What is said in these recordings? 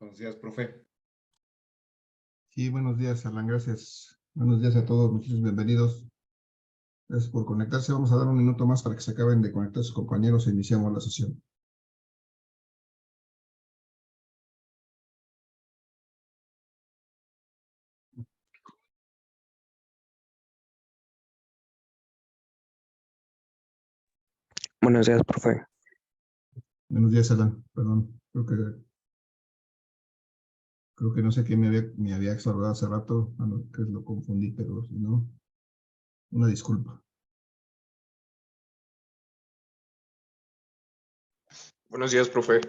Buenos días, profe. Sí, buenos días, Alan, gracias. Buenos días a todos, muchísimos bienvenidos. Gracias por conectarse. Vamos a dar un minuto más para que se acaben de conectar sus compañeros e iniciamos la sesión. Buenos días, profe. Buenos días, Alan. Perdón, creo que no sé qué me había extraordado hace rato, que lo confundí, pero si no, una disculpa. Buenos días, profe.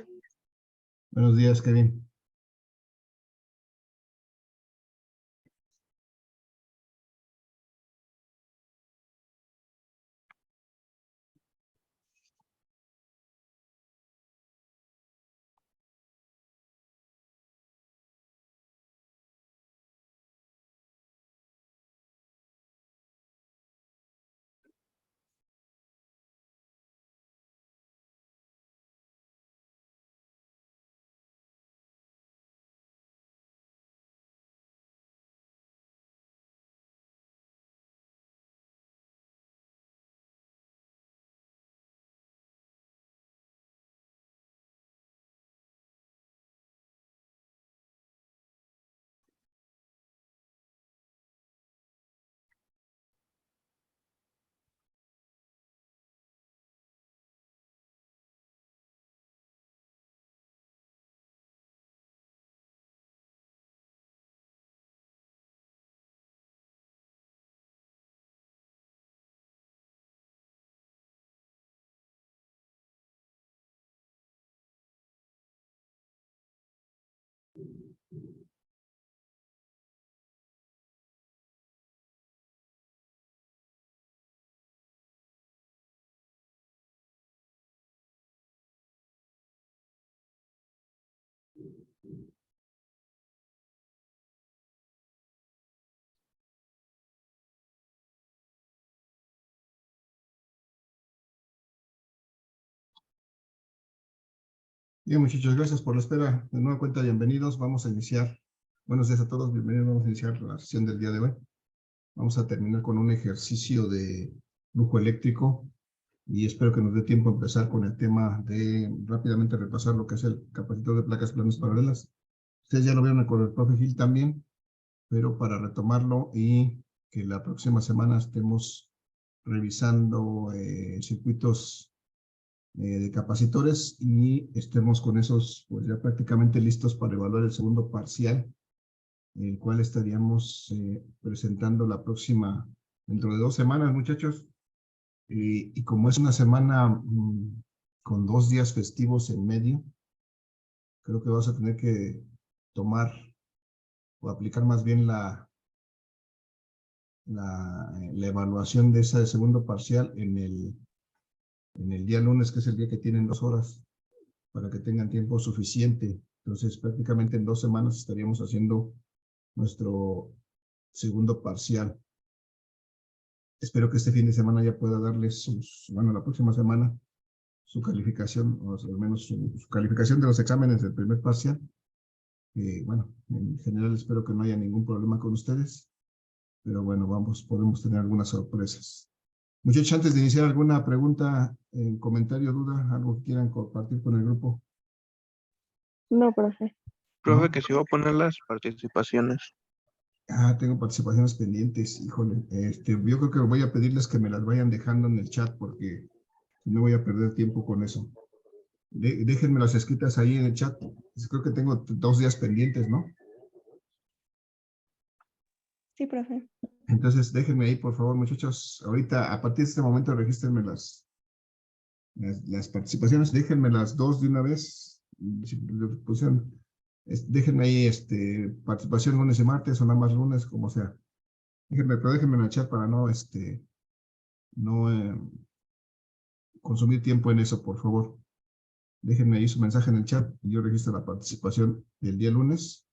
Buenos días, Kevin. Bien, muchachos, gracias por la espera. De nueva cuenta, bienvenidos. Vamos a iniciar. Buenos días a todos, bienvenidos. Vamos a iniciar la sesión del día de hoy. Vamos a terminar con un ejercicio de flujo eléctrico y espero que nos dé tiempo a empezar con el tema de rápidamente repasar lo que es el capacitor de placas planas paralelas. Ustedes ya lo vieron con el profe Gil también, pero para retomarlo y que la próxima semana estemos revisando circuitos de capacitores y estemos con esos pues ya prácticamente listos para evaluar el segundo parcial, el cual estaríamos presentando la próxima, dentro de 2 semanas, muchachos. Y como es una semana con 2 días festivos en medio, creo que vas a tener que tomar o aplicar más bien la evaluación de ese segundo parcial en el día lunes, que es el día que tienen 2 horas, para que tengan tiempo suficiente. Entonces, prácticamente en 2 semanas estaríamos haciendo nuestro segundo parcial. Espero que este fin de semana ya pueda darles la próxima semana, su calificación, o al menos su calificación de los exámenes del primer parcial. Bueno, en general espero que no haya ningún problema con ustedes, pero bueno, podemos tener algunas sorpresas. Muchachos, antes de iniciar, ¿alguna pregunta, comentario, duda, algo que quieran compartir con el grupo? No, profe. Profe, ¿No? que si va a poner las participaciones. Tengo participaciones pendientes, híjole. Yo creo que voy a pedirles que me las vayan dejando en el chat porque no voy a perder tiempo con eso. Déjenme las escritas ahí en el chat. Creo que tengo 2 días pendientes, ¿no? Sí, profe. Entonces, déjenme ahí, por favor, muchachos. Ahorita, a partir de este momento, regístrenme las participaciones. Déjenme las 2 de una vez. Si déjenme ahí participación lunes y martes o nada más lunes, como sea. Pero déjenme en el chat para no consumir tiempo en eso, por favor. Déjenme ahí su mensaje en el chat y yo registro la participación del día lunes.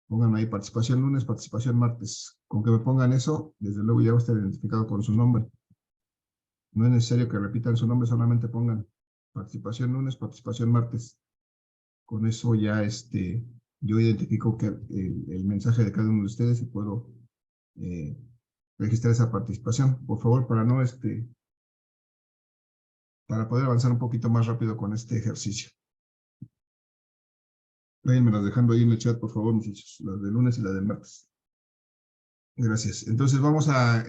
Pónganme ahí participación lunes, participación martes. Con que me pongan eso, desde luego ya va a estar identificado con su nombre. No es necesario que repitan su nombre, solamente pongan participación lunes, participación martes. Con eso ya yo identifico que el mensaje de cada uno de ustedes y puedo registrar esa participación. Por favor, para poder avanzar un poquito más rápido con este ejercicio. Váyanme las dejando ahí en el chat, por favor, muchachos, las del lunes y la del martes. Gracias. Entonces vamos a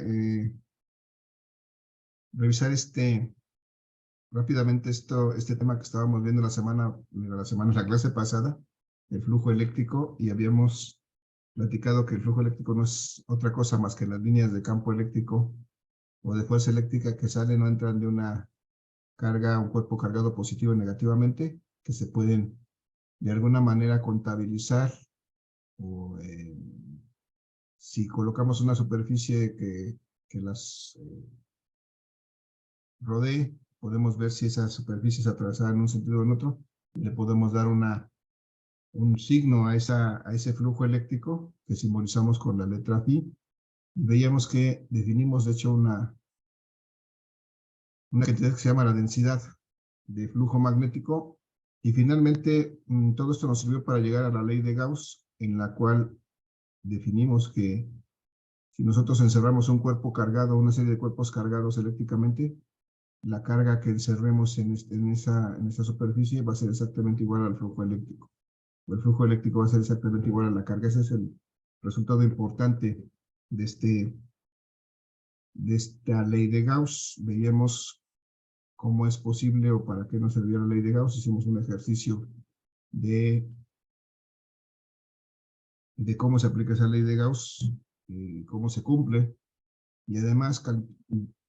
revisar rápidamente este tema que estábamos viendo la clase pasada, el flujo eléctrico, y habíamos platicado que el flujo eléctrico no es otra cosa más que las líneas de campo eléctrico o de fuerza eléctrica que salen o entran de una carga, un cuerpo cargado positivo o negativamente, que se pueden de alguna manera contabilizar, o si colocamos una superficie que las rodee, podemos ver si esa superficie es atravesada en un sentido o en otro, y le podemos dar un signo a ese flujo eléctrico que simbolizamos con la letra phi. Y veíamos que definimos, de hecho, una cantidad que se llama la densidad de flujo magnético, y finalmente todo esto nos sirvió para llegar a la ley de Gauss, en la cual definimos que si nosotros encerramos un cuerpo cargado, una serie de cuerpos cargados eléctricamente, la carga que encerremos en esa superficie va a ser exactamente igual al flujo eléctrico. O el flujo eléctrico va a ser exactamente igual a la carga. Ese es el resultado importante de esta ley de Gauss. Veíamos cómo es posible o para qué nos servía la ley de Gauss. Hicimos un ejercicio de cómo se aplica esa ley de Gauss, cómo se cumple, y además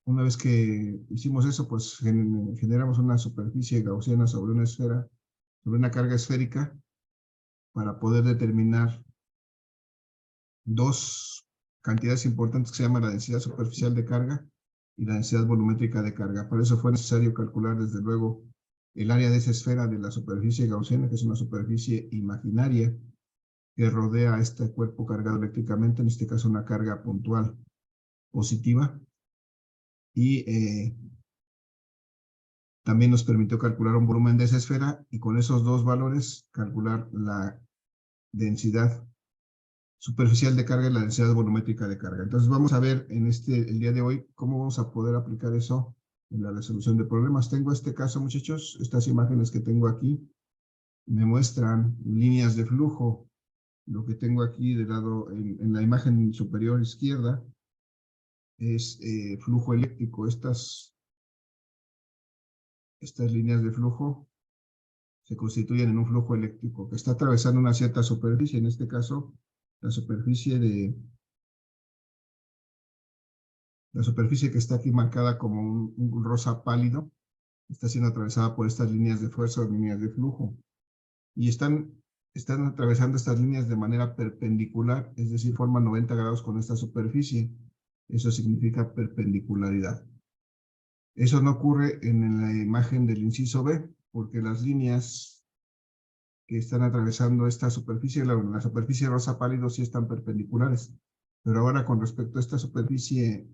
una vez que hicimos eso, pues generamos una superficie gaussiana sobre una esfera, sobre una carga esférica, para poder determinar dos cantidades importantes que se llaman la densidad superficial de carga y la densidad volumétrica de carga. Por eso fue necesario calcular, desde luego, el área de esa esfera de la superficie gaussiana, que es una superficie imaginaria que rodea a este cuerpo cargado eléctricamente, en este caso una carga puntual positiva, y también nos permitió calcular un volumen de esa esfera, y con esos dos valores calcular la densidad superficial de carga y la densidad volumétrica de carga. Entonces vamos a ver el día de hoy cómo vamos a poder aplicar eso en la resolución de problemas. Tengo este caso, muchachos, estas imágenes que tengo aquí me muestran líneas de flujo. Lo que tengo aquí de lado en la imagen superior izquierda es flujo eléctrico. Estas líneas de flujo se constituyen en un flujo eléctrico que está atravesando una cierta superficie, en este caso la superficie que está aquí marcada como un rosa pálido, está siendo atravesada por estas líneas de fuerza o líneas de flujo, y están atravesando estas líneas de manera perpendicular, es decir, forman 90 grados con esta superficie. Eso significa perpendicularidad. Eso no ocurre en la imagen del inciso B, porque las líneas que están atravesando esta superficie, la superficie rosa pálido, sí están perpendiculares. Pero ahora, con respecto a esta superficie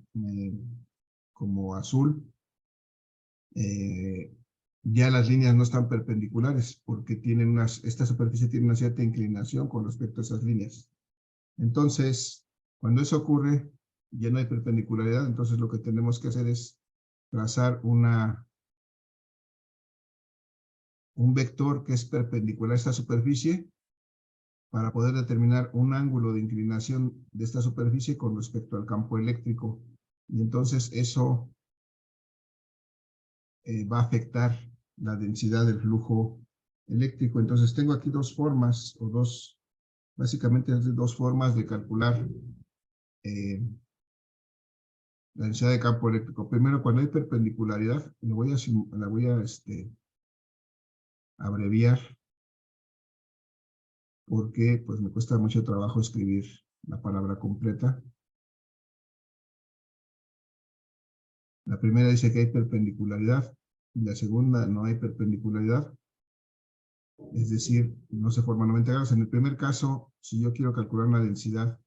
como azul, ya las líneas no están perpendiculares, porque esta superficie tiene una cierta inclinación con respecto a esas líneas. Entonces, cuando eso ocurre, ya no hay perpendicularidad. Entonces lo que tenemos que hacer es trazar un vector que es perpendicular a esta superficie, para poder determinar un ángulo de inclinación de esta superficie con respecto al campo eléctrico. Y entonces eso va a afectar la densidad del flujo eléctrico. Entonces tengo aquí básicamente dos formas de calcular la densidad de campo eléctrico. Primero, cuando hay perpendicularidad, la voy a abreviar, porque pues me cuesta mucho trabajo escribir la palabra completa. La primera dice que hay perpendicularidad, y la segunda no hay perpendicularidad, es decir, no se forman 90 grados. En el primer caso, si yo quiero calcular la densidad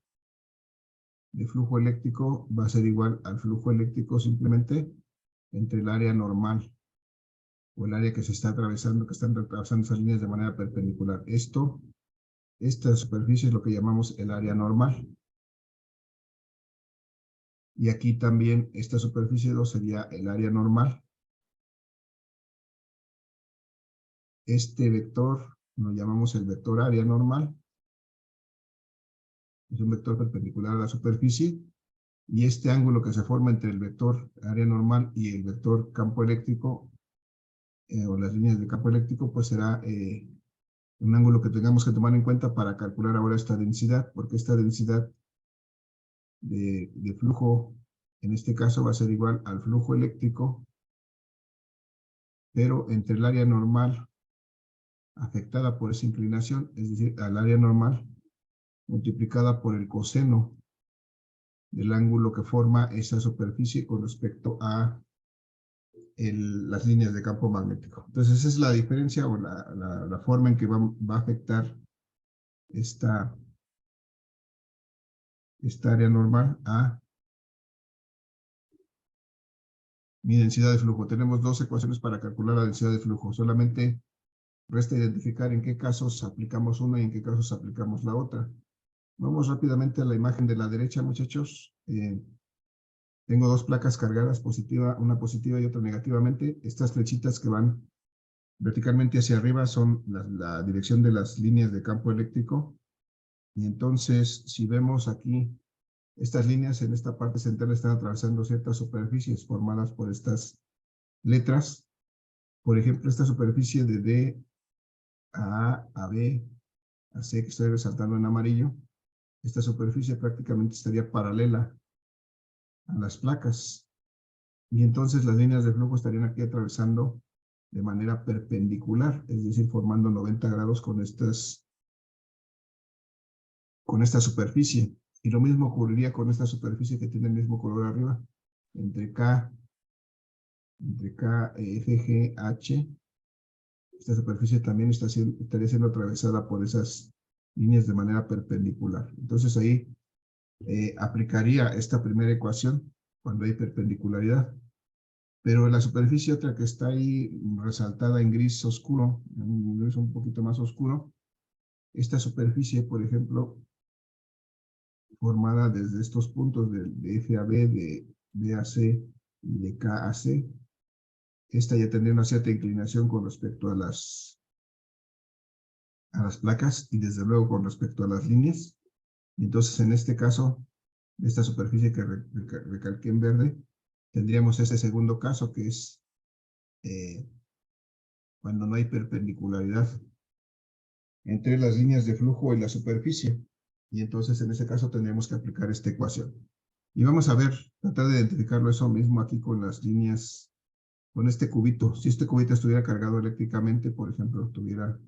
de flujo eléctrico, va a ser igual al flujo eléctrico simplemente entre el área normal o el área que se está atravesando, que están atravesando esas líneas de manera perpendicular. Esto Esta superficie es lo que llamamos el área normal. Y aquí también esta superficie 2 sería el área normal. Este vector lo llamamos el vector área normal. Es un vector perpendicular a la superficie. Y este ángulo que se forma entre el vector área normal y el vector campo eléctrico, o las líneas de campo eléctrico, pues será un ángulo que tengamos que tomar en cuenta para calcular ahora esta densidad, porque esta densidad de flujo, en este caso va a ser igual al flujo eléctrico, pero entre el área normal afectada por esa inclinación, es decir, al área normal, multiplicada por el coseno del ángulo que forma esa superficie con respecto a las líneas de campo magnético. Entonces esa es la diferencia o la forma en que va a afectar esta área normal a mi densidad de flujo. Tenemos dos ecuaciones para calcular la densidad de flujo. Solamente resta identificar en qué casos aplicamos una y en qué casos aplicamos la otra. Vamos rápidamente a la imagen de la derecha, muchachos. Tengo dos placas cargadas, una positiva y otra negativamente. Estas flechitas que van verticalmente hacia arriba son la dirección de las líneas de campo eléctrico. Y entonces, si vemos aquí, estas líneas en esta parte central están atravesando ciertas superficies formadas por estas letras. Por ejemplo, esta superficie de D a A, a B, a C, que estoy resaltando en amarillo. Esta superficie prácticamente estaría paralela a las placas. Y entonces las líneas de flujo estarían aquí atravesando de manera perpendicular, es decir, formando 90 grados con esta superficie. Y lo mismo ocurriría con esta superficie que tiene el mismo color arriba, entre K, F, G, H. Esta superficie también estaría siendo atravesada por esas líneas de manera perpendicular. Entonces ahí aplicaría esta primera ecuación cuando hay perpendicularidad. Pero la superficie otra que está ahí resaltada en gris oscuro, en gris un poquito más oscuro, esta superficie, por ejemplo, formada desde estos puntos de F a B, de B a C y de K a C, esta ya tendría una cierta inclinación con respecto a las placas y desde luego con respecto a las líneas. Y entonces en este caso, esta superficie que recalqué en verde, tendríamos ese segundo caso que es cuando no hay perpendicularidad entre las líneas de flujo y la superficie. Y entonces en ese caso tendríamos que aplicar esta ecuación. Y vamos a ver, tratar de identificarlo eso mismo aquí con las líneas, con este cubito. Si este cubito estuviera cargado eléctricamente, por ejemplo, tuviera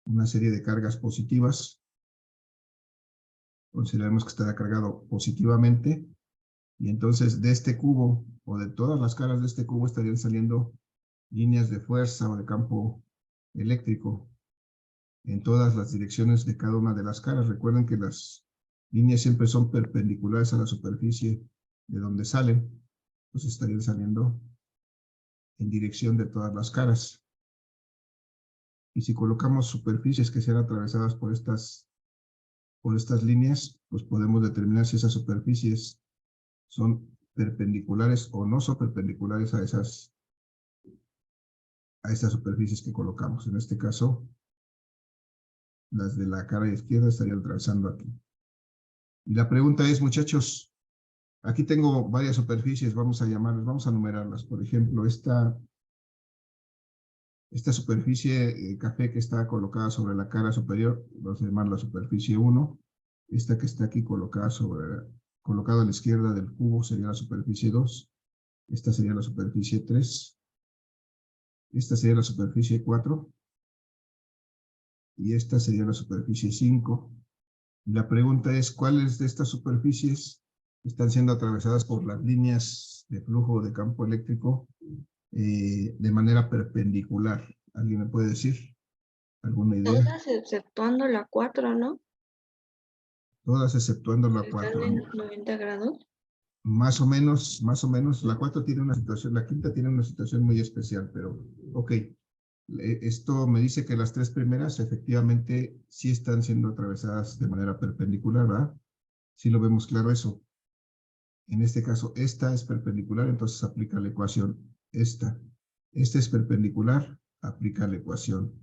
una serie de cargas positivas, consideremos que estará cargado positivamente, y entonces de este cubo, o de todas las caras de este cubo, estarían saliendo líneas de fuerza o de campo eléctrico en todas las direcciones de cada una de las caras. Recuerden que las líneas siempre son perpendiculares a la superficie de donde salen, entonces estarían saliendo en dirección de todas las caras. Y si colocamos superficies que sean atravesadas por estas líneas, pues podemos determinar si esas superficies son perpendiculares o no son perpendiculares a estas superficies que colocamos. En este caso, las de la cara izquierda estarían atravesando aquí. Y la pregunta es, muchachos, aquí tengo varias superficies, vamos a numerarlas. Por ejemplo, esta superficie café que está colocada sobre la cara superior, vamos a llamarla superficie 1. Esta que está aquí colocada a la izquierda del cubo sería la superficie 2. Esta sería la superficie 3. Esta sería la superficie 4. Y esta sería la superficie 5. Y la pregunta es, ¿cuáles de estas superficies están siendo atravesadas por las líneas de flujo de campo eléctrico de manera perpendicular? ¿Alguien me puede decir? ¿Alguna idea? Todas exceptuando la 4, ¿no? Todas exceptuando la Están 4. en 90 grados. Más o menos. La 4 tiene una situación, la quinta tiene una situación muy especial, pero ok. Esto me dice que las tres primeras efectivamente sí están siendo atravesadas de manera perpendicular, ¿verdad? Sí lo vemos claro eso. En este caso, esta es perpendicular, entonces aplica la ecuación esta. Esta es perpendicular, aplica la ecuación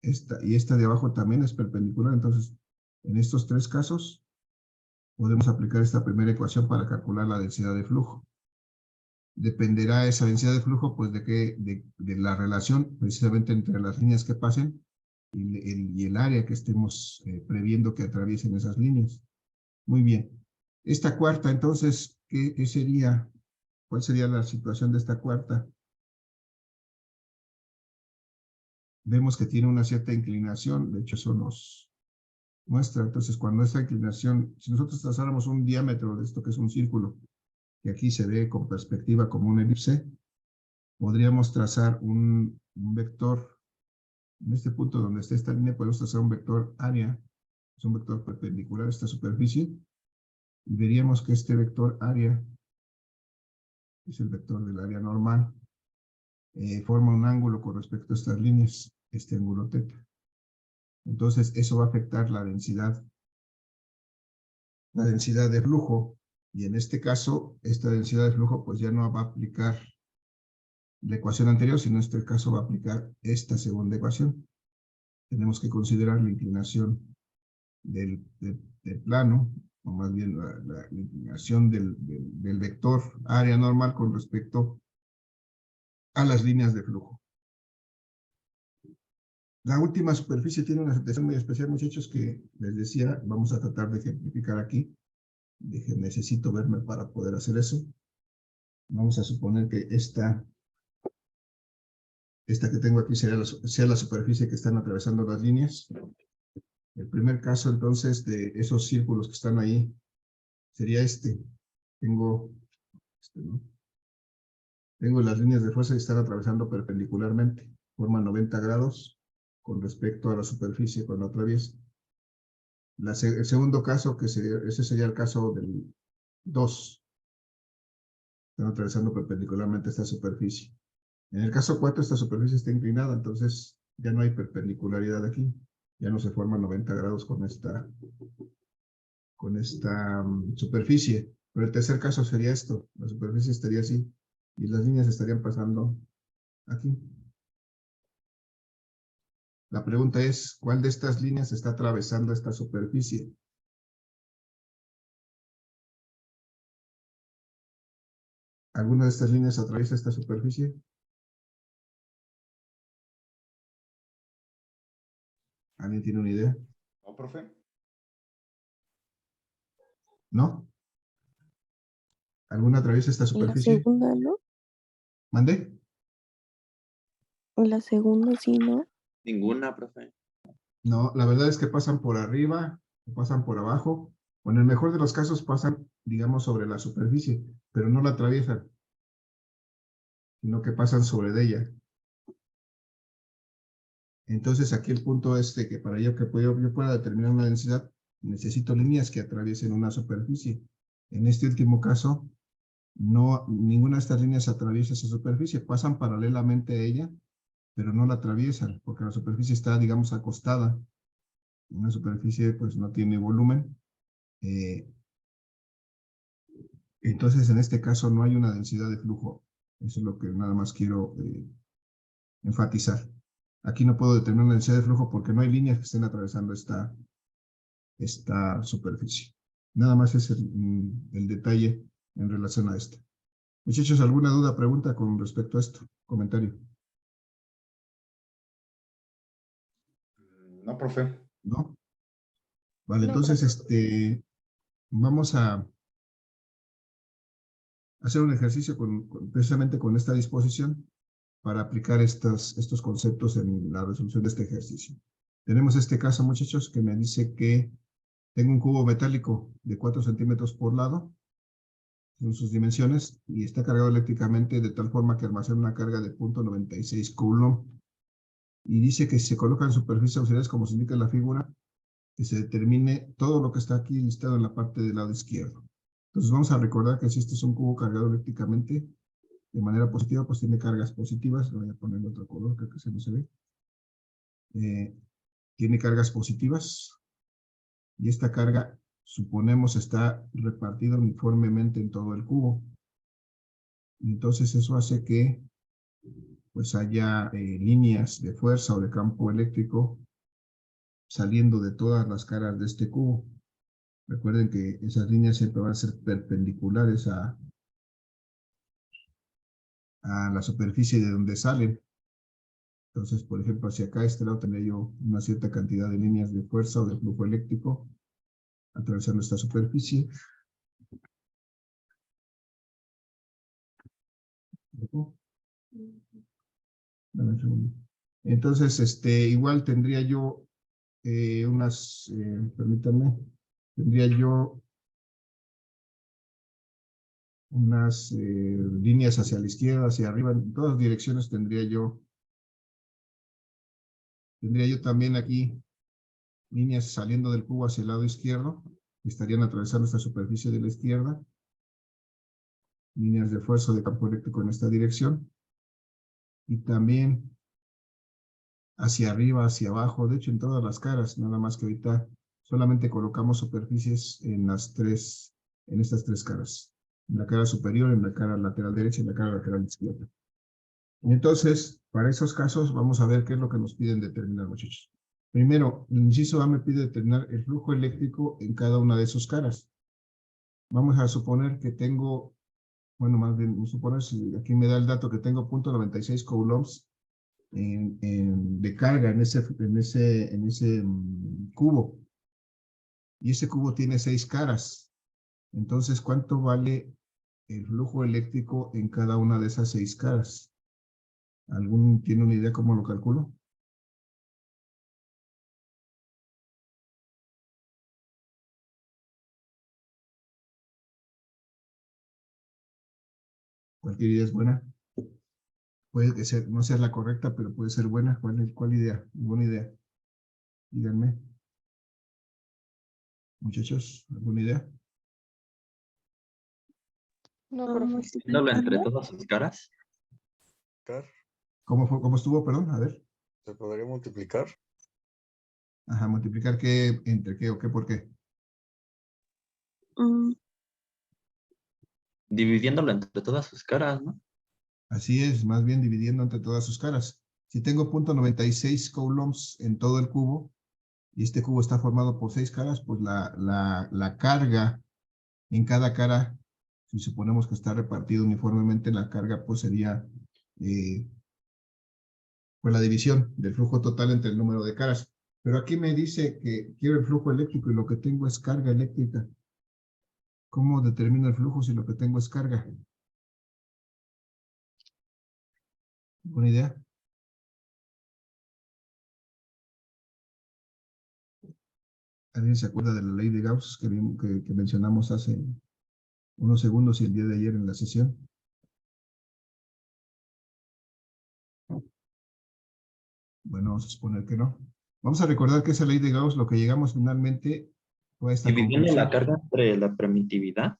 esta. Y esta de abajo también es perpendicular, entonces en estos tres casos podemos aplicar esta primera ecuación para calcular la densidad de flujo. Dependerá esa densidad de flujo pues de la relación precisamente entre las líneas que pasen y el área que estemos previendo que atraviesen esas líneas. Muy bien. Esta cuarta, entonces, ¿qué sería? ¿Cuál sería la situación de esta cuarta? Vemos que tiene una cierta inclinación, de hecho eso nos muestra. Entonces, cuando esta inclinación, si nosotros trazáramos un diámetro de esto que es un círculo, que aquí se ve con perspectiva como una elipse, podríamos trazar un vector. En este punto donde está esta línea podemos trazar un vector área, es un vector perpendicular a esta superficie, y veríamos que este vector área es el vector del área normal, forma un ángulo con respecto a estas líneas, este ángulo θ. Entonces eso va a afectar la densidad de flujo, y en este caso, esta densidad de flujo pues ya no va a aplicar la ecuación anterior, sino en este caso va a aplicar esta segunda ecuación. Tenemos que considerar la inclinación del plano, o más bien la inclinación del vector área normal con respecto a las líneas de flujo. La última superficie tiene una situación muy especial, muchachos, que les decía, vamos a tratar de ejemplificar aquí. Necesito verme para poder hacer eso. Vamos a suponer que esta que tengo aquí sea la superficie que están atravesando las líneas. El primer caso, entonces, de esos círculos que están ahí, sería este. Tengo las líneas de fuerza que están atravesando perpendicularmente. Forman 90 grados con respecto a la superficie cuando atraviesa. El segundo caso, ese sería el caso del 2. Están atravesando perpendicularmente esta superficie. En el caso 4, esta superficie está inclinada, entonces ya no hay perpendicularidad aquí. Ya no se forman 90 grados con esta superficie. Pero el tercer caso sería esto. La superficie estaría así y las líneas estarían pasando aquí. La pregunta es, ¿cuál de estas líneas está atravesando esta superficie? ¿Alguna de estas líneas atraviesa esta superficie? ¿Alguien tiene una idea? No, profe. ¿No? ¿Alguna atraviesa esta La superficie? segunda, ¿no? ¿Mande? La segunda sí, ¿no? Ninguna, profe. No, la verdad es que pasan por arriba, o pasan por abajo, o en el mejor de los casos pasan, digamos, sobre la superficie, pero no la atraviesan, sino que pasan sobre de ella. Entonces aquí el punto es de que para ello que yo pueda determinar una densidad, necesito líneas que atraviesen una superficie. En este último caso, ninguna de estas líneas atraviesa esa superficie, pasan paralelamente a ella, pero no la atraviesan, porque la superficie está, digamos, acostada. Una superficie pues no tiene volumen. Entonces en este caso no hay una densidad de flujo. Eso es lo que nada más quiero enfatizar. Aquí no puedo determinar una densidad de flujo porque no hay líneas que estén atravesando esta superficie. Nada más es el detalle en relación a esto. Muchachos, ¿alguna duda, pregunta con respecto a esto? Comentario. No, profe. ¿No? Vale, No, entonces vamos a hacer un ejercicio precisamente con esta disposición para aplicar estos conceptos en la resolución de este ejercicio. Tenemos este caso, muchachos, que me dice que tengo un cubo metálico de 4 centímetros por lado, son sus dimensiones, y está cargado eléctricamente de tal forma que almacena una carga de 0.96 coulomb. Y dice que si se colocan superficies auxiliares, como se indica en la figura, que se determine todo lo que está aquí listado en la parte del lado izquierdo. Entonces vamos a recordar que si este es un cubo cargado eléctricamente, de manera positiva, pues tiene cargas positivas. Le voy a poner otro color, creo que se no se ve. Tiene cargas positivas. Y esta carga, suponemos, está repartida uniformemente en todo el cubo. Y entonces eso hace que pues haya líneas de fuerza o de campo eléctrico saliendo de todas las caras de este cubo. Recuerden que esas líneas siempre van a ser perpendiculares a la superficie de donde salen. Entonces, por ejemplo, hacia acá, este lado, tendría yo una cierta cantidad de líneas de fuerza o de flujo eléctrico atravesando esta superficie. Dame un segundo. Entonces, igual tendría yo permítanme, tendría yo unas líneas hacia la izquierda, hacia arriba, en todas direcciones tendría yo también aquí líneas saliendo del cubo hacia el lado izquierdo, que estarían atravesando esta superficie de la izquierda, líneas de fuerza de campo eléctrico en esta dirección, y también hacia arriba, hacia abajo, de hecho en todas las caras, nada más que ahorita solamente colocamos superficies en estas tres caras, en la cara superior, en la cara lateral derecha y en la cara lateral izquierda. Y entonces, para esos casos, vamos a ver qué es lo que nos piden determinar, muchachos. Primero, el inciso A me pide determinar el flujo eléctrico en cada una de sus caras. Vamos a suponer que tengo, bueno, más bien, suponer, si aquí me da el dato que tengo 0.96 coulombs de carga en ese cubo. Y ese cubo tiene 6 caras. Entonces, ¿cuánto vale el flujo eléctrico en cada una de esas 6 caras? ¿Alguno tiene una idea cómo lo calculo? Cualquier idea es buena. Puede que no sea la correcta, pero puede ser buena. ¿Cuál idea? Buena idea. Díganme. Muchachos, ¿alguna idea? No, profe. Dándolo entre todas sus caras. ¿Cómo estuvo? Perdón, a ver. ¿Se podría multiplicar? Ajá, multiplicar qué, entre qué o qué, por qué. Dividiéndolo entre todas sus caras, ¿no? Así es, más bien dividiendo entre todas sus caras. Si tengo 0.96 coulombs en todo el cubo, y este cubo está formado por 6 caras, pues la carga en cada cara, si suponemos que está repartido uniformemente, la carga pues sería pues la división del flujo total entre el número de caras. Pero aquí me dice que quiero el flujo eléctrico y lo que tengo es carga eléctrica. ¿Cómo determino el flujo si lo que tengo es carga? ¿Alguna idea? ¿Alguien se acuerda de la ley de Gauss que mencionamos hace unos segundos y el día de ayer en la sesión? Bueno, vamos a suponer que no. Vamos a recordar que esa ley de Gauss, lo que llegamos finalmente fue a esta Dividiendo la conclusión. carga entre la permitividad.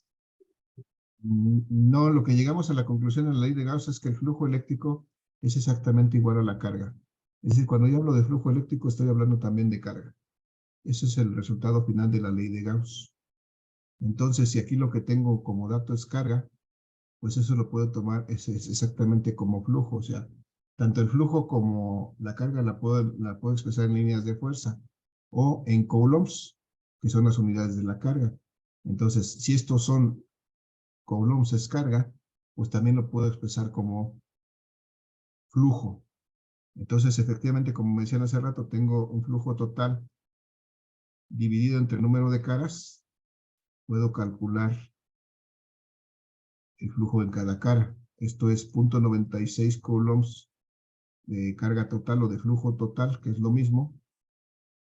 No, lo que llegamos a la conclusión de la ley de Gauss es que el flujo eléctrico es exactamente igual a la carga. Es decir, cuando yo hablo de flujo eléctrico estoy hablando también de carga. Ese es el resultado final de la ley de Gauss. Entonces, si aquí lo que tengo como dato es carga, pues eso lo puedo tomar es exactamente como flujo. O sea, tanto el flujo como la carga la puedo expresar en líneas de fuerza o en coulombs, que son las unidades de la carga. Entonces, si estos son coulombs es carga, pues también lo puedo expresar como flujo. Entonces, efectivamente, como mencioné hace rato, tengo un flujo total dividido entre el número de caras. Puedo calcular el flujo en cada cara. Esto es 0.96 coulombs de carga total o de flujo total, que es lo mismo.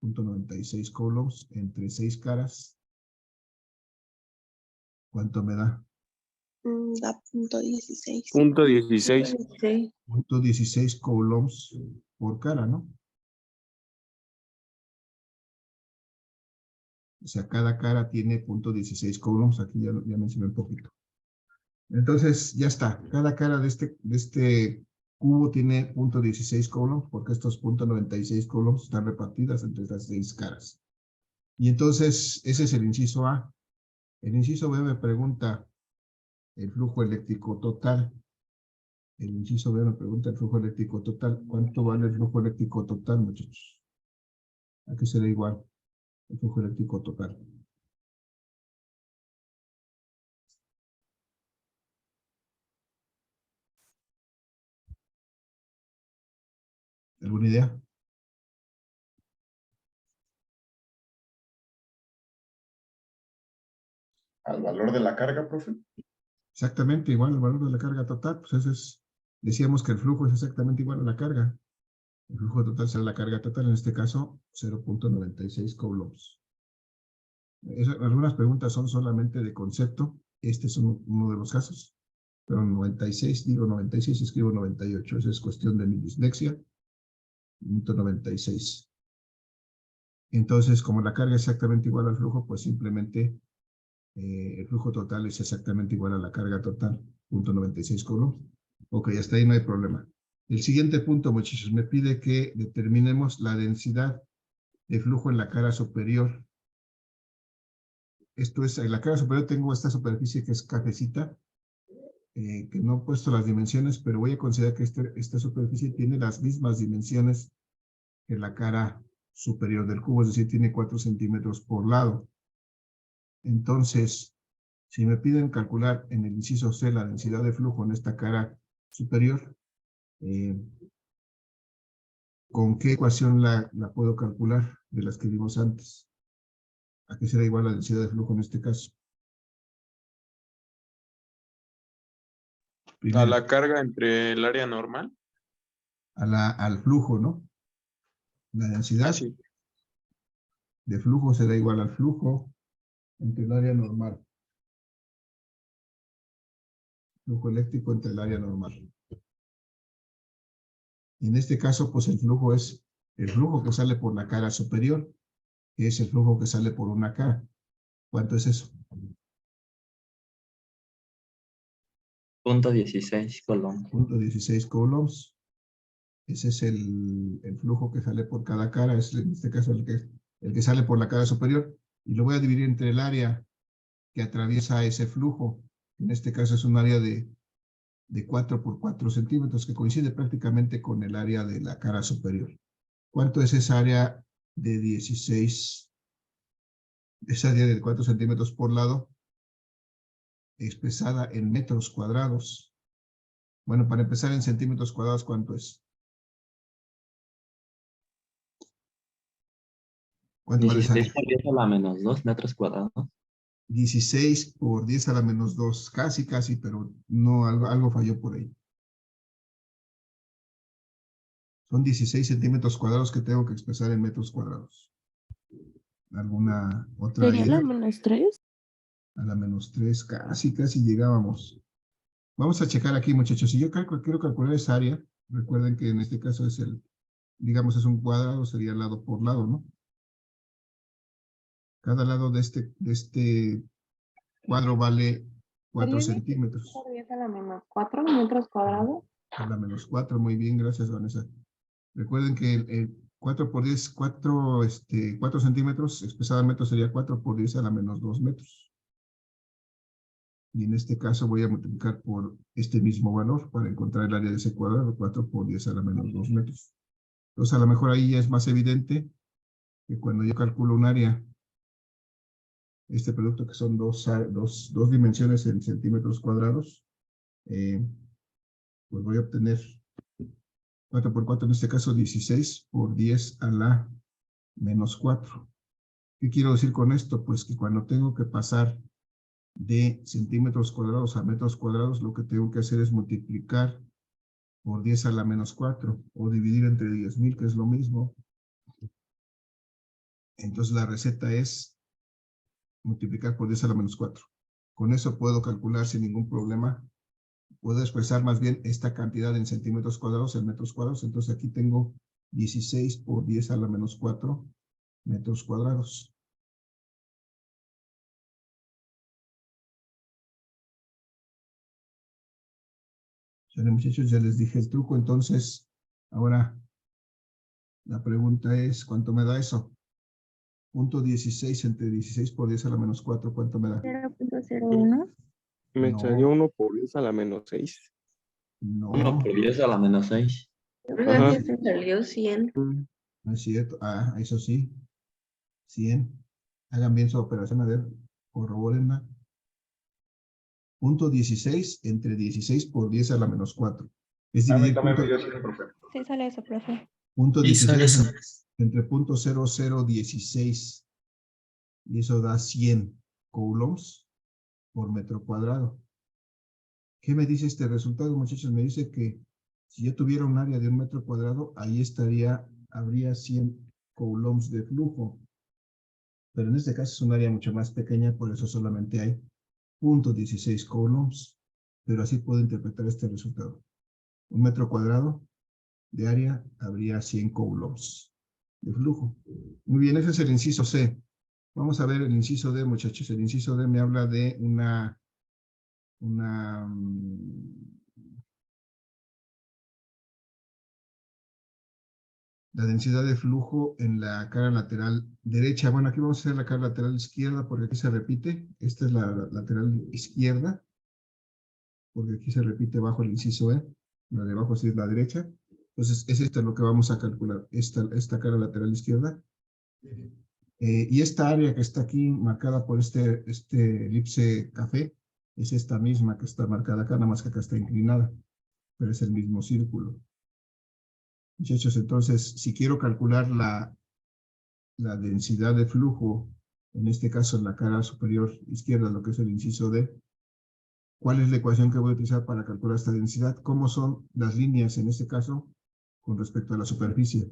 0.96 coulombs entre 6 caras. ¿Cuánto me da? Da 0.16. Punto 16. Sí. 0.16 coulombs por cara, ¿no? O sea, cada cara tiene 0.16 coulombs. Aquí ya mencioné un poquito. Entonces, ya está. Cada cara de este cubo tiene 0.16 coulombs, porque estos 0.96 coulombs están repartidas entre las 6 caras. Y entonces, ese es el inciso A. El inciso B me pregunta el flujo eléctrico total. El inciso B me pregunta el flujo eléctrico total. ¿Cuánto vale el flujo eléctrico total, muchachos? ¿A qué será igual el flujo eléctrico total? ¿Alguna idea? ¿Al valor de la carga, profe? Exactamente igual al valor de la carga total. Pues eso es, decíamos que el flujo es exactamente igual a la carga. El flujo total será la carga total, en este caso 0.96 coulombs. Algunas preguntas son solamente de concepto. Este es uno de los casos. Pero 96, digo 96, escribo 98. Esa es cuestión de mi dislexia. 96. Entonces, como la carga es exactamente igual al flujo, pues simplemente el flujo total es exactamente igual a la carga total. 0.96 coulombs. Ok, hasta ahí no hay problema. El siguiente punto, muchachos, me pide que determinemos la densidad de flujo en la cara superior. Esto es, en la cara superior tengo esta superficie que es cafecita, que no he puesto las dimensiones, pero voy a considerar que esta superficie tiene las mismas dimensiones que la cara superior del cubo, es decir, tiene 4 centímetros por lado. Entonces, si me piden calcular en el inciso C la densidad de flujo en esta cara superior, ¿con qué ecuación la puedo calcular de las que vimos antes? ¿A qué será igual la densidad de flujo en este caso? ¿A Primero, la carga entre el área normal? al flujo, ¿no? La Ah, densidad sí. de flujo será igual al flujo entre el área normal. Flujo eléctrico entre el área normal. Y en este caso, pues el flujo es el flujo que sale por la cara superior, que es el flujo que sale por una cara. ¿Cuánto es eso? 0.16 coulombs. 0.16 coulombs. Ese es el flujo que sale por cada cara, es en este caso el que sale por la cara superior. Y lo voy a dividir entre el área que atraviesa ese flujo. En este caso es un área de 4 por 4 centímetros, que coincide prácticamente con el área de la cara superior. ¿Cuánto es esa área de 16? Esa área de 4 centímetros por lado, expresada en metros cuadrados. Bueno, para empezar en centímetros cuadrados, ¿cuánto es? ¿Cuánto vale esa 16 área? por 10 a la menos 2 metros cuadrados. 16 por 10 a la menos 2, casi, pero no, algo falló por ahí. Son 16 centímetros cuadrados que tengo que expresar en metros cuadrados. ¿Alguna otra ¿Sería idea? la -3? A la menos 3, casi llegábamos. Vamos a checar aquí, muchachos. Si yo quiero calcular esa área, recuerden que en este caso es digamos, es un cuadrado, sería lado por lado, ¿no? Cada lado de este cuadro vale 4 centímetros. Por 10 a la -4 metros cuadrados. A la menos 4, muy bien, gracias, Vanessa. Recuerden que el 4 por 10, 4 centímetros, expresado en metros sería 4 por 10 a la menos 2 metros. Y en este caso voy a multiplicar por este mismo valor para encontrar el área de ese cuadrado, 4 por 10 a la menos 2 metros. Entonces a lo mejor ahí ya es más evidente que cuando yo calculo un área, este producto que son dos dimensiones en centímetros cuadrados, pues voy a obtener 4 por 4, en este caso 16 por 10 a la menos 4. ¿Qué quiero decir con esto? Pues que cuando tengo que pasar de centímetros cuadrados a metros cuadrados, lo que tengo que hacer es multiplicar por 10 a la menos 4 o dividir entre 10,000, que es lo mismo. Entonces la receta es multiplicar por 10 a la menos 4. Con eso puedo calcular sin ningún problema. Puedo expresar más bien esta cantidad en centímetros cuadrados en metros cuadrados. Entonces aquí tengo 16 por 10 a la menos 4 metros cuadrados. Sale, muchachos, ya les dije el truco, entonces, ahora la pregunta es, ¿cuánto me da eso? Punto 16 entre 16 por 10 a la menos 4, ¿cuánto me da? 0.01. Me No. salió 1 por 10 a la menos 6. 1 No, por 10 a la menos 6. Creo Ajá. que se salió 100. no es cierto. Ah, eso sí, 100. Hagan bien su operación, a ver, corrobórenla. Punto 16 entre 16 por 10 a la menos 4. Es dividir punto, Sí sale eso, profe. punto Sí, sale 16 entre punto 0016. Y eso da 100 coulombs por metro cuadrado. ¿Qué me dice este resultado, muchachos? Me dice que si yo tuviera un área de 1 metro cuadrado, ahí habría 100 coulombs de flujo. Pero en este caso es un área mucho más pequeña, por eso solamente hay 0.16 coulombs. Pero así puedo interpretar este resultado. 1 metro cuadrado de área habría 100 coulombs de flujo. Muy bien, ese es el inciso C. Vamos a ver el inciso D, muchachos. El inciso D me habla de la densidad de flujo en la cara lateral derecha. Bueno, aquí vamos a hacer la cara lateral izquierda porque aquí se repite. Esta es la lateral izquierda, porque aquí se repite bajo el inciso E. La de abajo sí es la derecha. Entonces, es esta lo que vamos a calcular, esta cara lateral izquierda. Y esta área que está aquí marcada por este elipse café, es esta misma que está marcada acá, nada más que acá está inclinada, pero es el mismo círculo. Muchachos, entonces, si quiero calcular la densidad de flujo, en este caso en la cara superior izquierda, lo que es el inciso D, ¿cuál es la ecuación que voy a utilizar para calcular esta densidad? ¿Cómo son las líneas en este caso con respecto a la superficie?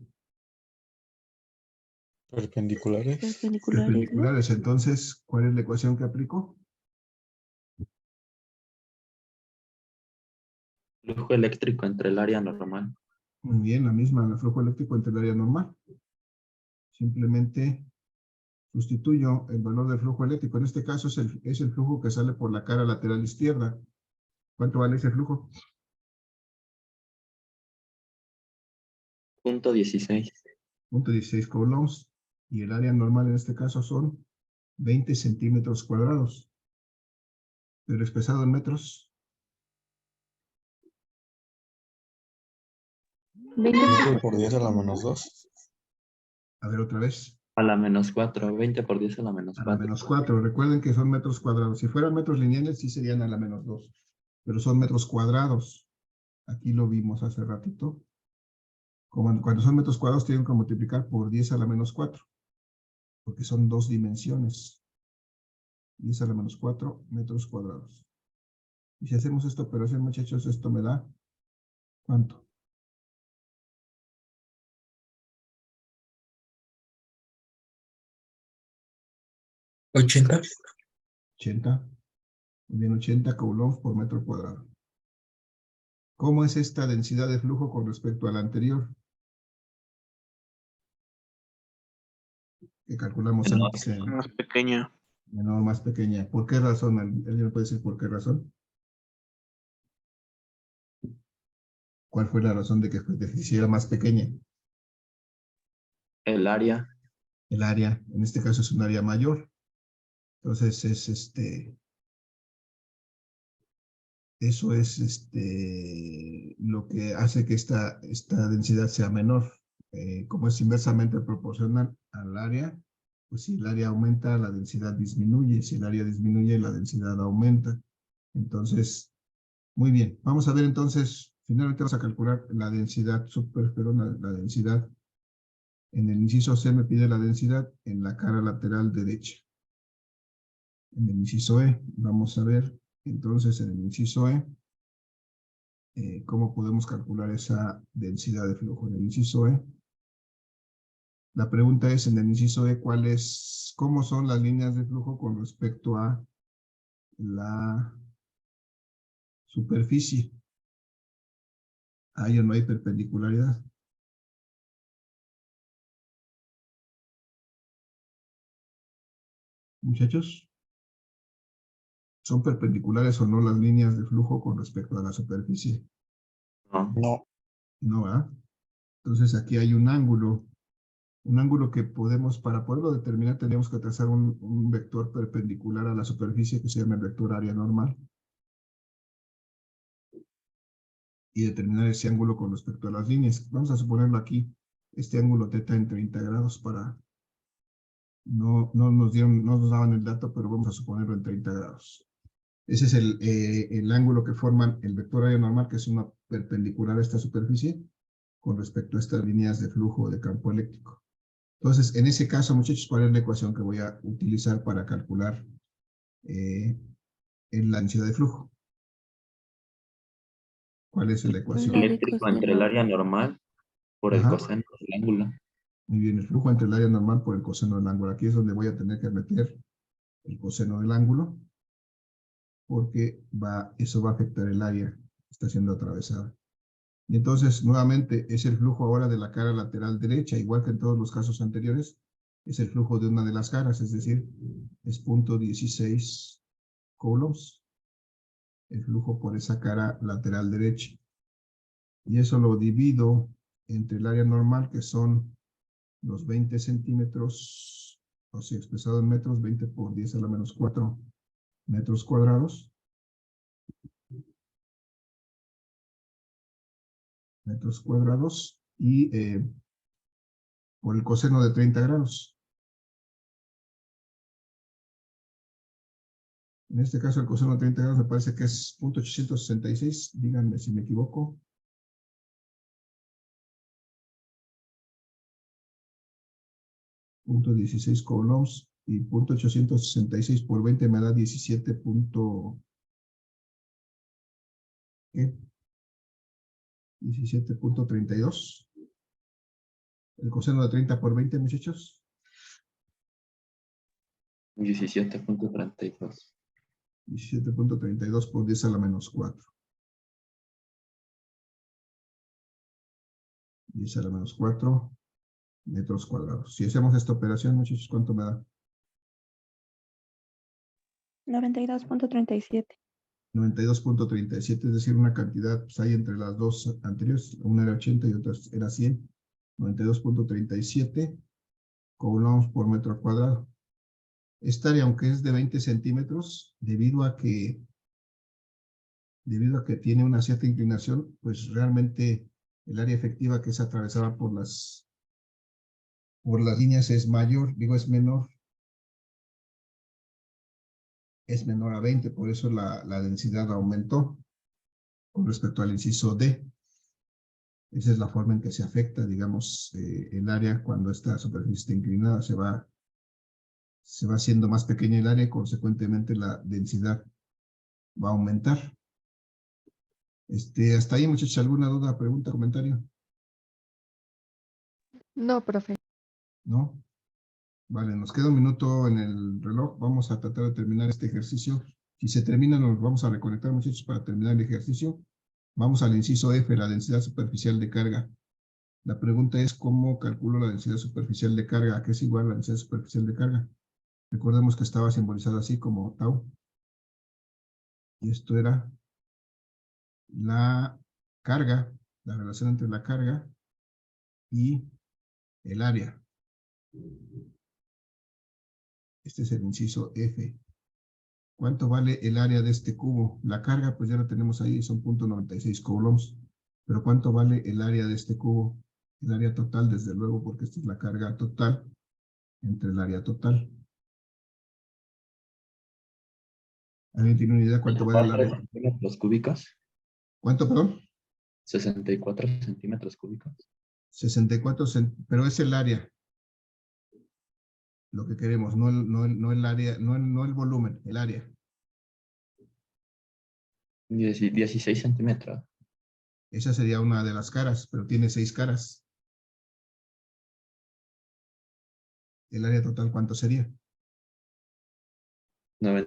Perpendiculares. Perpendiculares, ¿no? Perpendiculares. Entonces, ¿cuál es la ecuación que aplico? Flujo eléctrico entre el área normal. Muy bien, la misma, el flujo eléctrico entre el área normal. Simplemente sustituyo el valor del flujo eléctrico. En este caso es el flujo que sale por la cara lateral izquierda. ¿Cuánto vale ese flujo? Punto 16. 0.16 coulombs. Y el área normal en este caso son 20 centímetros cuadrados. Pero expresado en metros. 20 por 10 a la menos 2. A ver otra vez. A la menos 4. 20 por 10 a la menos A la 4. menos 4. Recuerden que son metros cuadrados. Si fueran metros lineales, sí serían a la menos 2. Pero son metros cuadrados. Aquí lo vimos hace ratito. Cuando son metros cuadrados tienen que multiplicar por 10 a la menos 4. Porque son dos dimensiones. 10 a la menos 4 metros cuadrados. Y si hacemos esta operación, muchachos, esto me da, ¿cuánto? 80. 80. Muy bien, 80 coulombs por metro cuadrado. ¿Cómo es esta densidad de flujo con respecto a la anterior? Que calculamos Menor. antes en Más pequeña. menor, más pequeña. ¿Por qué razón? ¿Alguien me puede decir por qué razón? ¿Cuál fue la razón de que se hiciera más pequeña? El área. El área, en este caso es un área mayor. Entonces eso es lo que hace que esta densidad sea menor. Como es inversamente proporcional al área, pues si el área aumenta, la densidad disminuye. Si el área disminuye, la densidad aumenta. Entonces, muy bien. Vamos a ver entonces, finalmente vamos a calcular la densidad la densidad. En el inciso C me pide la densidad en la cara lateral derecha. En el inciso E, vamos a ver entonces en el inciso E, cómo podemos calcular esa densidad de flujo. En el inciso E, la pregunta es en el inciso E, ¿cómo son las líneas de flujo con respecto a la superficie? Ahí no hay perpendicularidad. Muchachos, ¿son perpendiculares o no las líneas de flujo con respecto a la superficie? No. No. No, ¿verdad? Entonces aquí hay un ángulo que podemos, para poderlo determinar, tenemos que trazar un vector perpendicular a la superficie que se llama el vector área normal. Y determinar ese ángulo con respecto a las líneas. Vamos a suponerlo aquí, este ángulo θ en 30 grados para... No nos daban el dato, pero vamos a suponerlo en 30 grados. Ese es el ángulo que forman el vector área normal, que es una perpendicular a esta superficie, con respecto a estas líneas de flujo de campo eléctrico. Entonces, en ese caso, muchachos, ¿cuál es la ecuación que voy a utilizar para calcular en la densidad de flujo? ¿Cuál es la ecuación? La de Eléctrico entre el coseno. área normal por el Ajá. coseno del ángulo. Muy bien, el flujo entre el área normal por el coseno del ángulo. Aquí es donde voy a tener que meter el coseno del ángulo, porque eso va a afectar el área que está siendo atravesada. Y entonces, nuevamente, es el flujo ahora de la cara lateral derecha, igual que en todos los casos anteriores, es el flujo de una de las caras, es decir, es 0.16 coulombs, el flujo por esa cara lateral derecha. Y eso lo divido entre el área normal, que son los 20 centímetros, o sea, expresado en metros, 20 por 10 a la menos 4 metros cuadrados. Y por el coseno de 30 grados. En este caso el coseno de 30 grados me parece que es 0.866, díganme si me equivoco. .16 coulombs y 0.866 por 20 me da 17. ¿Qué? 17.32. El coseno de 30 por 20, muchachos. 17.32. 17.32 por 10 a la menos 4. 10 a la menos 4 metros cuadrados. Si hacemos esta operación, muchachos, ¿cuánto me da? 92.37. 92.37, es decir, una cantidad, pues hay entre las dos anteriores, una era 80 y otra era 100. 92.37 coulombs por metro cuadrado. Esta área, aunque es de 20 centímetros, debido a que tiene una cierta inclinación, pues realmente el área efectiva que es atravesada por las líneas es mayor, es menor. Es menor a 20, por eso la densidad aumentó con respecto al inciso D. Esa es la forma en que se afecta, digamos, el área cuando esta superficie está inclinada, se va haciendo más pequeña el área y consecuentemente la densidad va a aumentar. Hasta ahí, muchachos, ¿alguna duda, pregunta, comentario? No, profe. ¿No? Vale, nos queda un minuto en el reloj. Vamos a tratar de terminar este ejercicio. Si se termina, nos vamos a reconectar, muchachos, para terminar el ejercicio. Vamos al inciso F, la densidad superficial de carga. La pregunta es, ¿cómo calculo la densidad superficial de carga? ¿A qué es igual la densidad superficial de carga? Recordemos que estaba simbolizado así como tau. Y esto era la carga, la relación entre la carga y el área. Este es el inciso F. ¿Cuánto vale el área de este cubo? La carga, pues ya la tenemos ahí, son 0.96 coulombs. Pero ¿cuánto vale el área de este cubo? El área total, desde luego, porque esta es la carga total entre el área total. ¿Alguien tiene una idea cuánto vale el 64 área? centímetros cúbicos. ¿Cuánto, perdón? 64 centímetros cúbicos. 64, pero es el área. Lo que queremos, no el área, no el volumen, el área. 16 centímetros. Esa sería una de las caras, pero tiene 6 caras. ¿El área total cuánto sería? 90